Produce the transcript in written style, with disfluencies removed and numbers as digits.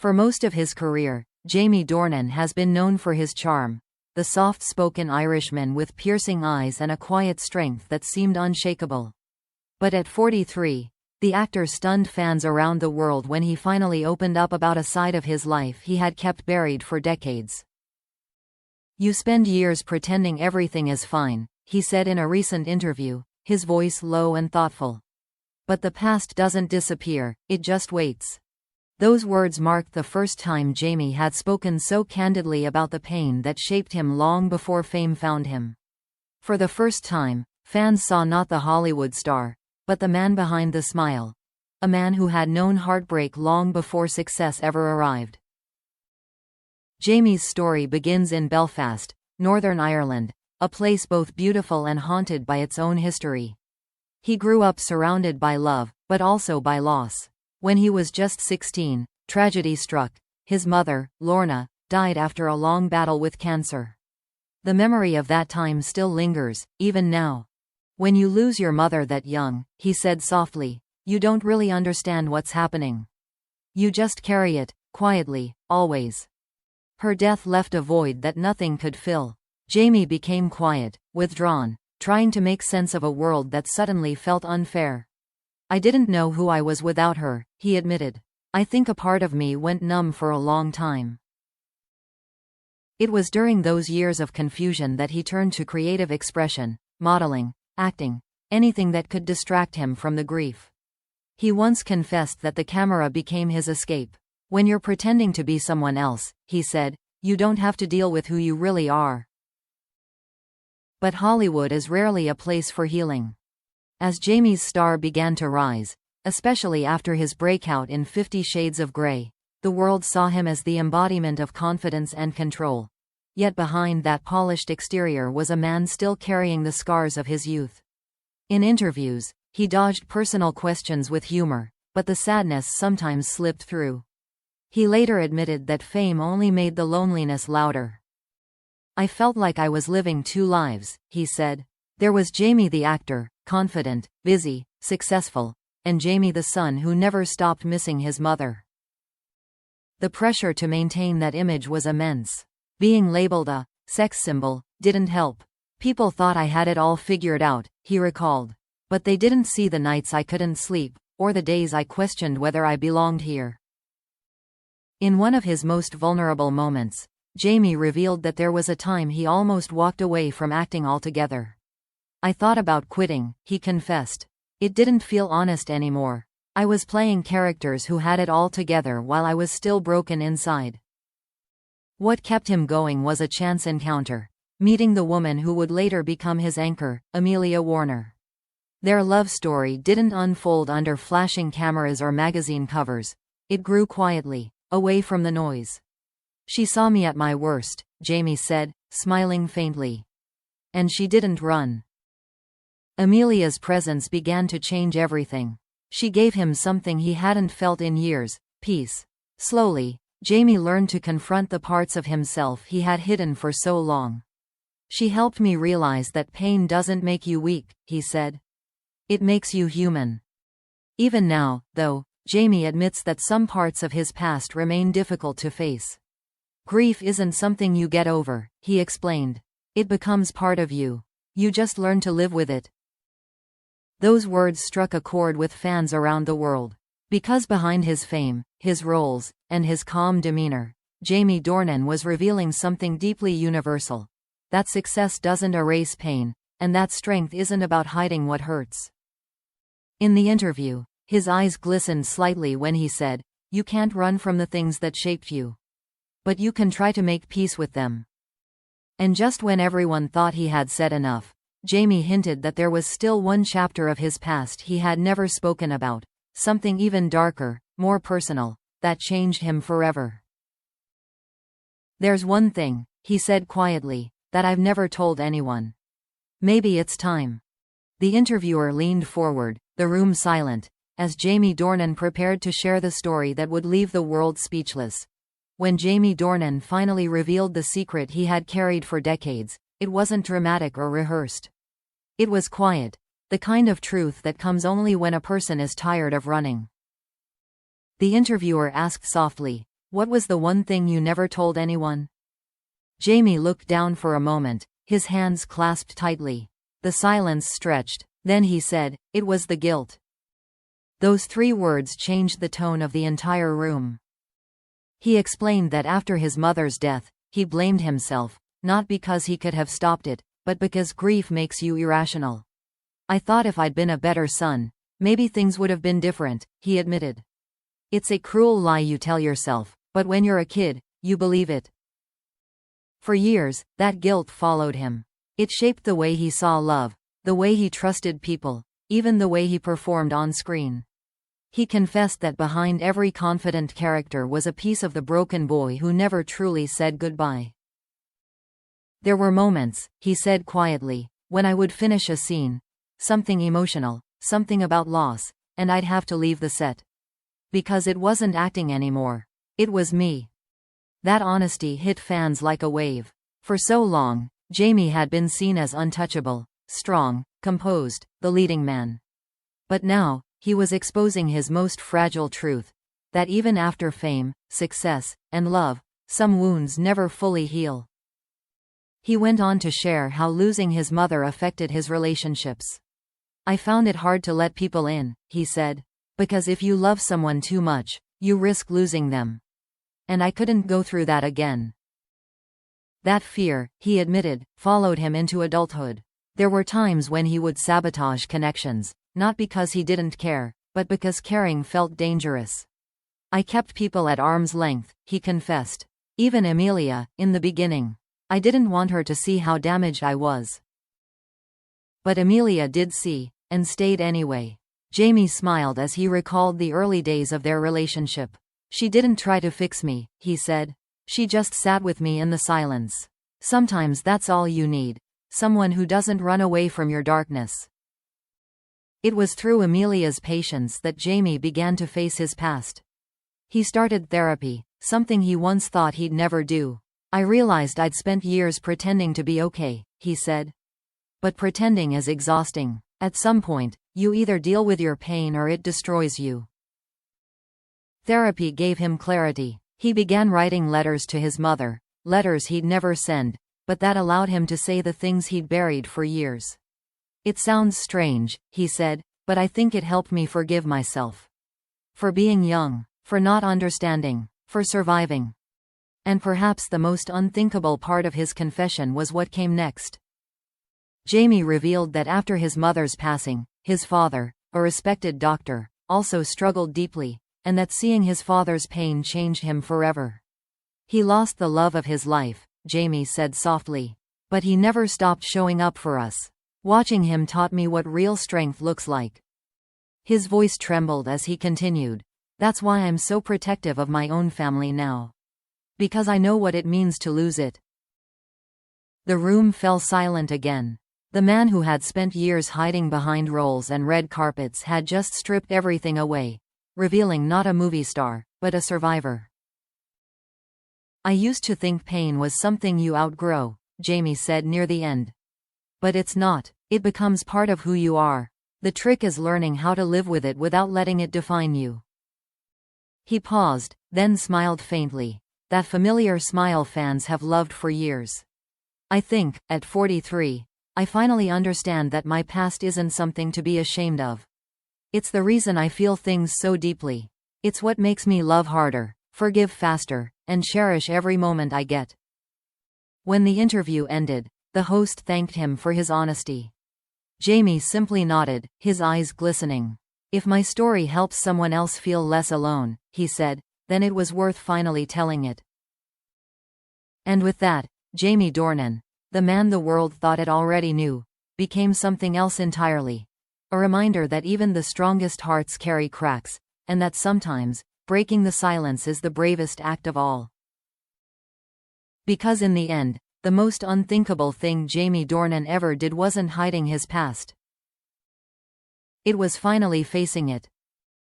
For most of his career, Jamie Dornan has been known for his charm, the soft-spoken Irishman with piercing eyes and a quiet strength that seemed unshakable. But at 43, the actor stunned fans around the world when he finally opened up about a side of his life he had kept buried for decades. "You spend years pretending everything is fine," he said in a recent interview, his voice low and thoughtful. "But the past doesn't disappear, it just waits." Those words marked the first time Jamie had spoken so candidly about the pain that shaped him long before fame found him. For the first time, fans saw not the Hollywood star, but the man behind the smile. A man who had known heartbreak long before success ever arrived. Jamie's story begins in Belfast, Northern Ireland, a place both beautiful and haunted by its own history. He grew up surrounded by love, but also by loss. When he was just 16, tragedy struck. His mother, Lorna, died after a long battle with cancer. The memory of that time still lingers, even now. "When you lose your mother that young," he said softly, "you don't really understand what's happening. You just carry it, quietly, always." Her death left a void that nothing could fill. Jamie became quiet, withdrawn, trying to make sense of a world that suddenly felt unfair. "I didn't know who I was without her," he admitted. "I think a part of me went numb for a long time." It was during those years of confusion that he turned to creative expression, modeling, acting, anything that could distract him from the grief. He once confessed that the camera became his escape. "When you're pretending to be someone else," he said, "you don't have to deal with who you really are." But Hollywood is rarely a place for healing. As Jamie's star began to rise, especially after his breakout in 50 Shades of Grey, the world saw him as the embodiment of confidence and control. Yet behind that polished exterior was a man still carrying the scars of his youth. In interviews, he dodged personal questions with humor, but the sadness sometimes slipped through. He later admitted that fame only made the loneliness louder. "I felt like I was living two lives," he said. There was Jamie the actor, confident, busy, successful, and Jamie the son who never stopped missing his mother. The pressure to maintain that image was immense. Being labeled a sex symbol didn't help. "People thought I had it all figured out," he recalled. "But they didn't see the nights I couldn't sleep, or the days I questioned whether I belonged here." In one of his most vulnerable moments, Jamie revealed that there was a time he almost walked away from acting altogether. "I thought about quitting," he confessed. "It didn't feel honest anymore. I was playing characters who had it all together while I was still broken inside." What kept him going was a chance encounter, meeting the woman who would later become his anchor, Amelia Warner. Their love story didn't unfold under flashing cameras or magazine covers. It grew quietly, away from the noise. "She saw me at my worst," Jamie said, smiling faintly. "And she didn't run." Amelia's presence began to change everything. She gave him something he hadn't felt in years: peace. Slowly, Jamie learned to confront the parts of himself he had hidden for so long. "She helped me realize that pain doesn't make you weak," he said. "It makes you human." Even now, though, Jamie admits that some parts of his past remain difficult to face. "Grief isn't something you get over," he explained. "It becomes part of you. You just learn to live with it." Those words struck a chord with fans around the world. Because behind his fame, his roles, and his calm demeanor, Jamie Dornan was revealing something deeply universal: that success doesn't erase pain, and that strength isn't about hiding what hurts. In the interview, his eyes glistened slightly when he said, "You can't run from the things that shaped you. But you can try to make peace with them." And just when everyone thought he had said enough, Jamie hinted that there was still one chapter of his past he had never spoken about, something even darker, more personal, that changed him forever. "There's one thing," he said quietly, "that I've never told anyone. Maybe it's time." The interviewer leaned forward, the room silent, as Jamie Dornan prepared to share the story that would leave the world speechless. When Jamie Dornan finally revealed the secret he had carried for decades, it wasn't dramatic or rehearsed. It was quiet, the kind of truth that comes only when a person is tired of running. The interviewer asked softly, What was the one thing you never told anyone? Jamie looked down for a moment, his hands clasped tightly. The silence stretched. Then he said, "It was the guilt." Those 3 words changed the tone of the entire room. He explained that after his mother's death, he blamed himself, not because he could have stopped it, but because grief makes you irrational. "I thought if I'd been a better son, maybe things would have been different," he admitted. It's a cruel lie you tell yourself, but when you're a kid, you believe it. For years, that guilt followed him. It shaped the way he saw love, the way he trusted people, even the way he performed on screen. He confessed that behind every confident character was a piece of the broken boy who never truly said goodbye. "There were moments," he said quietly, "when I would finish a scene, something emotional, something about loss, and I'd have to leave the set. Because it wasn't acting anymore. It was me." That honesty hit fans like a wave. For so long, Jamie had been seen as untouchable, strong, composed, the leading man. But now, he was exposing his most fragile truth, that even after fame, success, and love, some wounds never fully heal. He went on to share how losing his mother affected his relationships. "I found it hard to let people in," he said, "because if you love someone too much, you risk losing them. And I couldn't go through that again." That fear, he admitted, followed him into adulthood. There were times when he would sabotage connections, not because he didn't care, but because caring felt dangerous. "I kept people at arm's length," he confessed. "Even Amelia, in the beginning. I didn't want her to see how damaged I was." But Amelia did see, and stayed anyway. Jamie smiled as he recalled the early days of their relationship. "She didn't try to fix me," he said. "She just sat with me in the silence. Sometimes that's all you need. Someone who doesn't run away from your darkness." It was through Amelia's patience that Jamie began to face his past. He started therapy, something he once thought he'd never do. "I realized I'd spent years pretending to be okay," he said. "But pretending is exhausting. At some point, you either deal with your pain or it destroys you." Therapy gave him clarity. He began writing letters to his mother, letters he'd never send, but that allowed him to say the things he'd buried for years. "It sounds strange," he said, "but I think it helped me forgive myself. For being young, for not understanding, for surviving." And perhaps the most unthinkable part of his confession was what came next. Jamie revealed that after his mother's passing, his father, a respected doctor, also struggled deeply, and that seeing his father's pain changed him forever. "He lost the love of his life," Jamie said softly. "But he never stopped showing up for us. Watching him taught me what real strength looks like." His voice trembled as he continued. "That's why I'm so protective of my own family now. Because I know what it means to lose it." The room fell silent again. The man who had spent years hiding behind roles and red carpets had just stripped everything away, revealing not a movie star, but a survivor. "I used to think pain was something you outgrow," Jamie said near the end. "But it's not. It becomes part of who you are. The trick is learning how to live with it without letting it define you." He paused, then smiled faintly. That familiar smile fans have loved for years. "I think, at 43, I finally understand that my past isn't something to be ashamed of. It's the reason I feel things so deeply. It's what makes me love harder, forgive faster, and cherish every moment I get." When the interview ended, the host thanked him for his honesty. Jamie simply nodded, his eyes glistening. "If my story helps someone else feel less alone," he said, "then it was worth finally telling it." And with that, Jamie Dornan, the man the world thought it already knew, became something else entirely. A reminder that even the strongest hearts carry cracks, and that sometimes, breaking the silence is the bravest act of all. Because in the end, the most unthinkable thing Jamie Dornan ever did wasn't hiding his past. It was finally facing it.